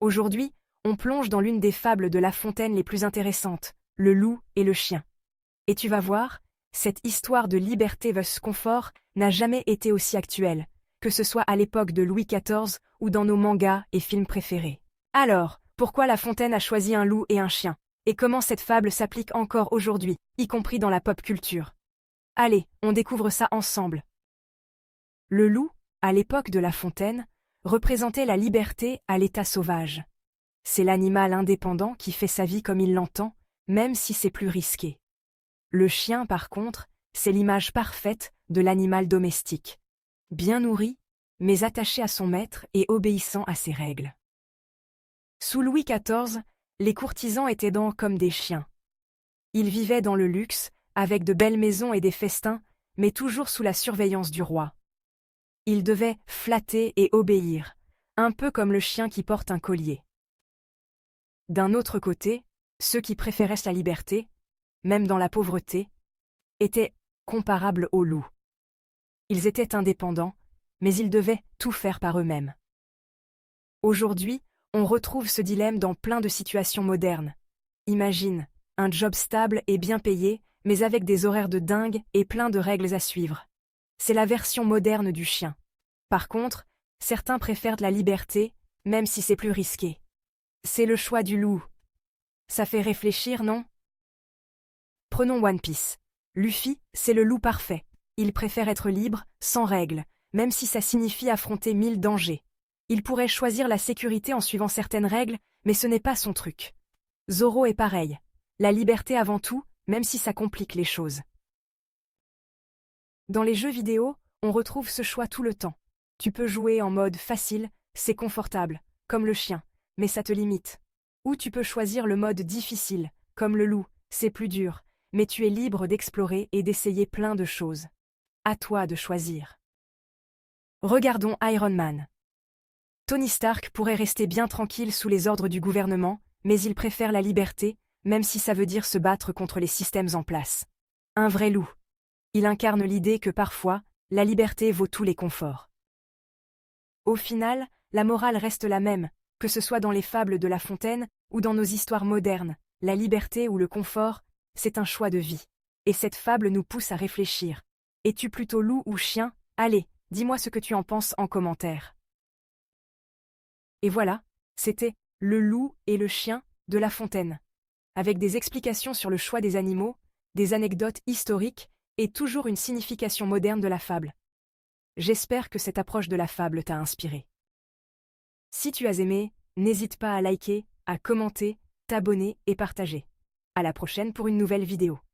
Aujourd'hui, on plonge dans l'une des fables de La Fontaine les plus intéressantes, le loup et le chien. Et tu vas voir, cette histoire de liberté vs confort n'a jamais été aussi actuelle, que ce soit à l'époque de Louis XIV ou dans nos mangas et films préférés. Alors, pourquoi La Fontaine a choisi un loup et un chien? Et comment cette fable s'applique encore aujourd'hui, y compris dans la pop culture? Allez, on découvre ça ensemble. Le loup, à l'époque de La Fontaine, représentait la liberté à l'état sauvage. C'est l'animal indépendant qui fait sa vie comme il l'entend, même si c'est plus risqué. Le chien, par contre, c'est l'image parfaite de l'animal domestique. Bien nourri, mais attaché à son maître et obéissant à ses règles. Sous Louis XIV, les courtisans étaient comme des chiens. Ils vivaient dans le luxe, avec de belles maisons et des festins, mais toujours sous la surveillance du roi. Ils devaient flatter et obéir, un peu comme le chien qui porte un collier. D'un autre côté, ceux qui préféraient la liberté, même dans la pauvreté, étaient comparables aux loups. Ils étaient indépendants, mais ils devaient tout faire par eux-mêmes. Aujourd'hui, on retrouve ce dilemme dans plein de situations modernes. Imagine, un job stable et bien payé, mais avec des horaires de dingue et plein de règles à suivre. C'est la version moderne du chien. Par contre, certains préfèrent la liberté, même si c'est plus risqué. C'est le choix du loup. Ça fait réfléchir, non? Prenons One Piece. Luffy, c'est le loup parfait. Il préfère être libre, sans règles, même si ça signifie affronter 1000 dangers. Il pourrait choisir la sécurité en suivant certaines règles, mais ce n'est pas son truc. Zoro est pareil. La liberté avant tout, même si ça complique les choses. Dans les jeux vidéo, on retrouve ce choix tout le temps. Tu peux jouer en mode facile, c'est confortable, comme le chien, mais ça te limite. Ou tu peux choisir le mode difficile, comme le loup, c'est plus dur, mais tu es libre d'explorer et d'essayer plein de choses. À toi de choisir. Regardons Iron Man. Tony Stark pourrait rester bien tranquille sous les ordres du gouvernement, mais il préfère la liberté, même si ça veut dire se battre contre les systèmes en place. Un vrai loup. Il incarne l'idée que parfois, la liberté vaut tous les conforts. Au final, la morale reste la même, que ce soit dans les fables de La Fontaine ou dans nos histoires modernes, la liberté ou le confort, c'est un choix de vie. Et cette fable nous pousse à réfléchir. Es-tu plutôt loup ou chien? Allez, dis-moi ce que tu en penses en commentaire. Et voilà, c'était Le loup et le chien de La Fontaine. Avec des explications sur le choix des animaux, des anecdotes historiques et toujours une signification moderne de la fable. J'espère que cette approche de la fable t'a inspiré. Si tu as aimé, n'hésite pas à liker, à commenter, t'abonner et partager. À la prochaine pour une nouvelle vidéo.